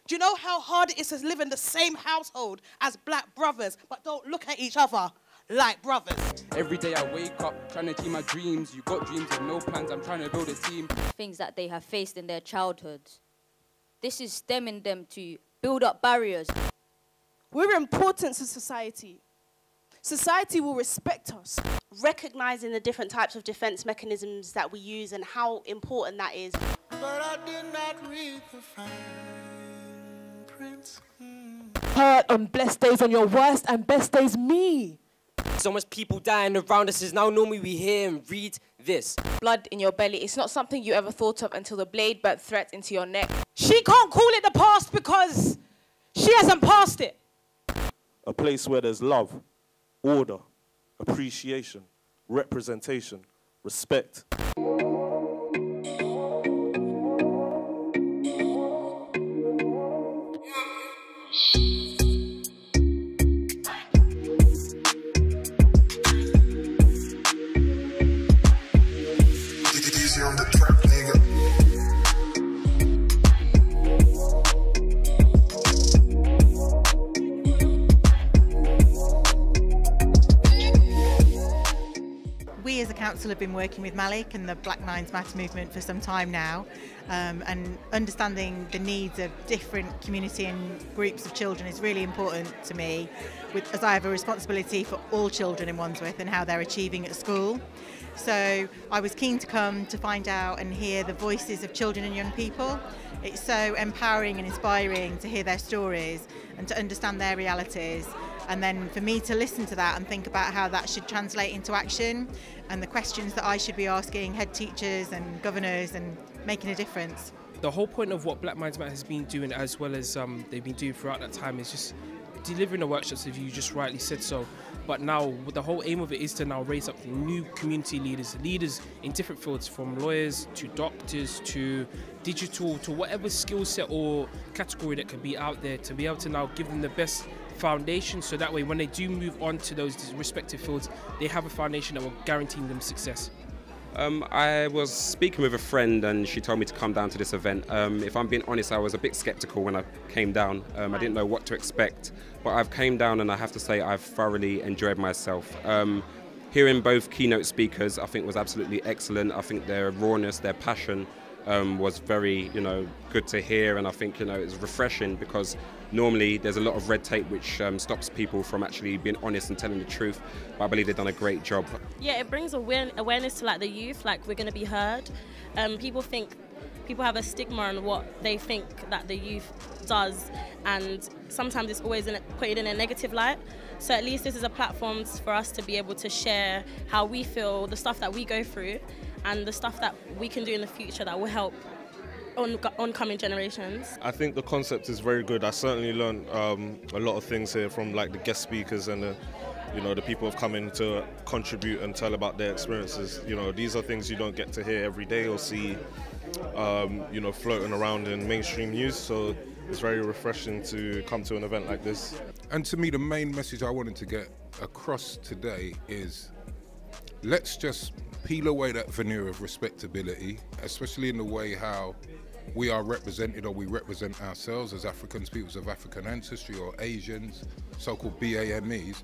Do you know how hard it is to live in the same household as black brothers, but don't look at each other like brothers? Every day I wake up trying to achieve my dreams. You got dreams and no plans, I'm trying to build a team. Things that they have faced in their childhoods. This is stemming them to build up barriers. We're important to society. Society will respect us. Recognizing the different types of defense mechanisms that we use and how important that is. But I did not read the fine print. Hurt on blessed days, on your worst and best days, me. So much people dying around us is now normally we hear and read this. Blood in your belly, it's not something you ever thought of until the blade burnt threat into your neck. She can't call it the past because she hasn't passed it. A place where there's love, order, appreciation, representation, respect. On the trap, nigga. We as a council have been working with Malik and the Black Lives Matter movement for some time now, and understanding the needs of different community and groups of children is really important to me, as I have a responsibility for all children in Wandsworth and how they're achieving at school. So I was keen to come to find out and hear the voices of children and young people. It's so empowering and inspiring to hear their stories and to understand their realities, and then for me to listen to that and think about how that should translate into action and the questions that I should be asking head teachers and governors and making a difference. The whole point of what Black Lives Matter has been doing, as well as they've been doing throughout that time, is just delivering the workshops, if you just rightly said so. But now the whole aim of it is to now raise up new community leaders in different fields, from lawyers to doctors to digital to whatever skill set or category that can be out there, to be able to now give them the best foundation, so that way when they do move on to those respective fields, they have a foundation that will guarantee them success. I was speaking with a friend and she told me to come down to this event. If I'm being honest, I was a bit skeptical when I came down. I didn't know what to expect, but I've came down and I have to say I've thoroughly enjoyed myself. Hearing both keynote speakers, I think was absolutely excellent. I think their rawness, their passion was very, good to hear, and I think, it's refreshing, because normally there's a lot of red tape which stops people from actually being honest and telling the truth, but I believe they've done a great job. Yeah, it brings awareness to the youth, we're going to be heard. People have a stigma on what they think that the youth does, and sometimes it's always put in a negative light. So at least this is a platform for us to be able to share how we feel, the stuff that we go through, and the stuff that we can do in the future that will help oncoming generations. I think the concept is very good. I certainly learned a lot of things here from the guest speakers and the people have come in to contribute and tell about their experiences. These are things you don't get to hear every day or see floating around in mainstream news, so it's very refreshing to come to an event like this. And to me, the main message I wanted to get across today is, let's just peel away that veneer of respectability, especially in the way how we are represented, or we represent ourselves as Africans, peoples of African ancestry, or Asians, so-called BAMEs.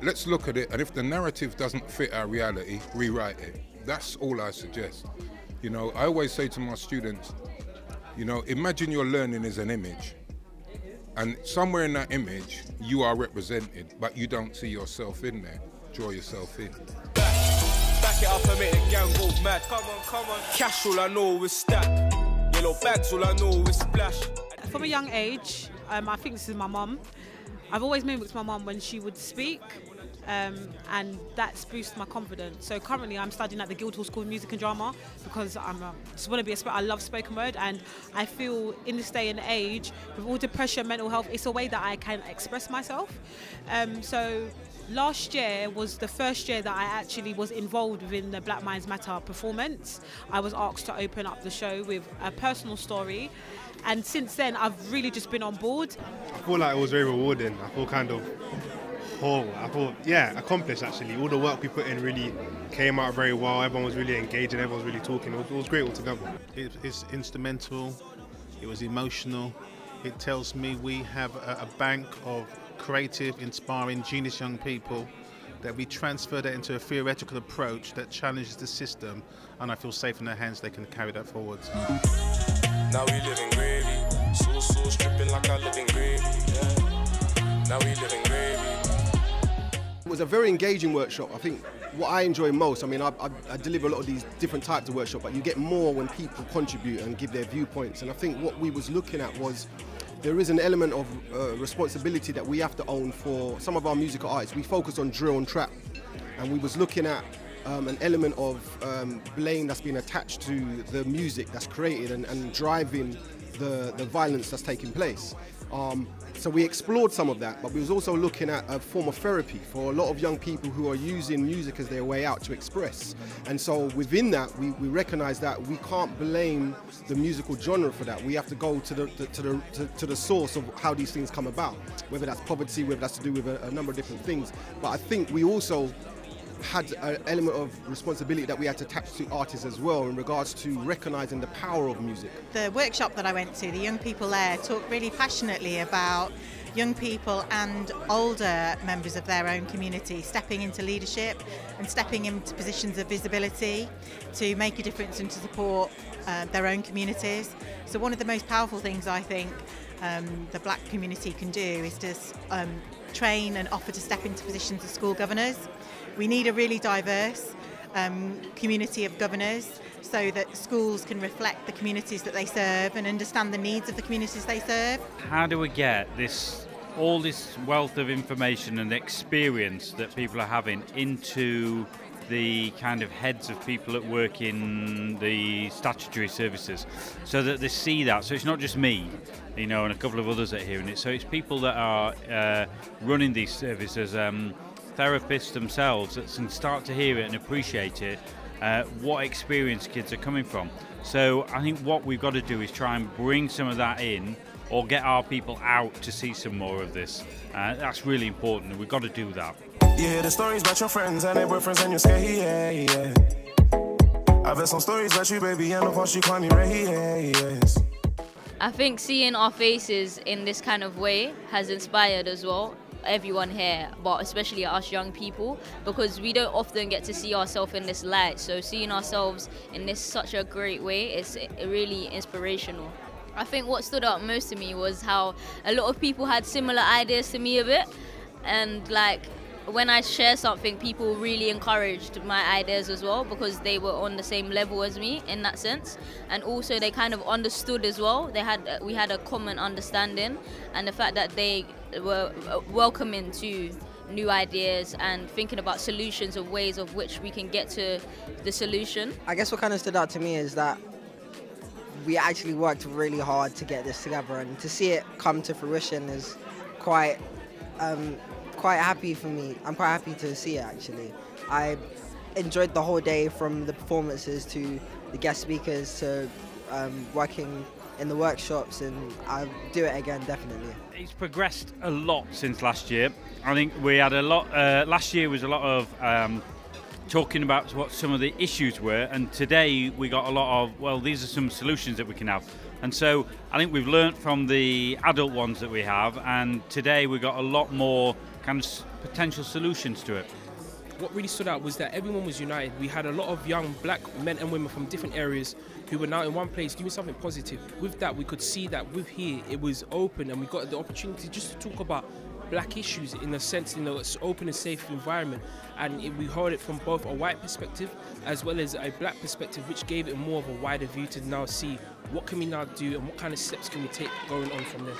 Let's look at it, and if the narrative doesn't fit our reality, rewrite it. That's all I suggest. I always say to my students, imagine your learning is an image, and somewhere in that image you are represented, but you don't see yourself in there. Draw yourself in. Back it up and make the gang go mad. Come on. Cash, all I know is stack. Yellow bags, all I know is splash. From a young age, I think this is my mum. I've always mimicked my mum when she would speak, and that's boosted my confidence. So currently I'm studying at the Guildhall School of Music and Drama, because I love spoken word, and I feel in this day and age, with all depression, mental health, it's a way that I can express myself. So last year was the first year that I actually was involved within the Black Lives Matter performance. I was asked to open up the show with a personal story, and since then I've really just been on board. I feel like it was very rewarding. I feel kind of whole. I thought, accomplished actually. All the work we put in really came out very well. Everyone was really engaged and everyone was really talking. It was great altogether. It's instrumental, it was emotional, It tells me we have a bank of creative, inspiring, genius young people, that we transfer that into a theoretical approach that challenges the system, and I feel safe in their hands, they can carry that forward. Now we live in gravy, sauce dripping like I live in gravy, yeah. Now we live in gravy. It was a very engaging workshop. I think what I enjoy most, I mean, I deliver a lot of these different types of workshops, but you get more when people contribute and give their viewpoints. And I think what we was looking at was there is an element of responsibility that we have to own for some of our musical artists. We focus on drill and trap, and we was looking at an element of blame that's been attached to the music that's created and driving the violence that's taking place. So we explored some of that, but we was also looking at a form of therapy for a lot of young people who are using music as their way out to express. And so within that, we recognize that we can't blame the musical genre for that. We have to go to the source of how these things come about, whether that's poverty, whether that's to do with a number of different things. But I think we also had an element of responsibility that we had to attach to artists as well in regards to recognising the power of music. The workshop that I went to, the young people there talked really passionately about young people and older members of their own community stepping into leadership and stepping into positions of visibility to make a difference and to support their own communities. So one of the most powerful things I think the black community can do is to train and offer to step into positions of school governors. We need a really diverse community of governors so that schools can reflect the communities that they serve and understand the needs of the communities they serve. How do we get all this wealth of information and experience that people are having into the kind of heads of people that work in the statutory services so that they see that? So it's not just me, you know, and a couple of others that are hearing it. So it's people that are running these services, therapists themselves, that can start to hear it and appreciate it, what experience kids are coming from. So I think what we've got to do is try and bring some of that in, or get our people out to see some more of this. That's really important, and we've got to do that. You hear the stories about your friends and their boyfriends and you're scared, yeah. I've heard some stories about you, baby, and of course you call me Ray, yes. I think seeing our faces in this kind of way has inspired as well everyone here, but especially us young people, because we don't often get to see ourselves in this light. So seeing ourselves in this such a great way is really inspirational. I think what stood out most to me was how a lot of people had similar ideas to me a bit, and like when I share something, people really encouraged my ideas as well because they were on the same level as me in that sense, and also they kind of understood as well. We had a common understanding, and the fact that they were welcoming to new ideas and thinking about solutions of ways of which we can get to the solution. I guess what kind of stood out to me is that we actually worked really hard to get this together, and to see it come to fruition is quite happy for me. I'm quite happy to see it, actually. I enjoyed the whole day, from the performances to the guest speakers to working in the workshops, and I'll do it again, definitely. It's progressed a lot since last year. I think we had a lot, last year was a lot of talking about what some of the issues were, and today we got a lot of, well, these are some solutions that we can have. And so I think we've learnt from the adult ones that we have, and today we got a lot more kind of potential solutions to it. What really stood out was that everyone was united. We had a lot of young black men and women from different areas who were now in one place doing something positive. With that, we could see that with here, it was open, and we got the opportunity just to talk about black issues in a sense, in an open and safe environment. And we heard it from both a white perspective as well as a black perspective, which gave it more of a wider view to now see what can we now do and what kind of steps can we take going on from there.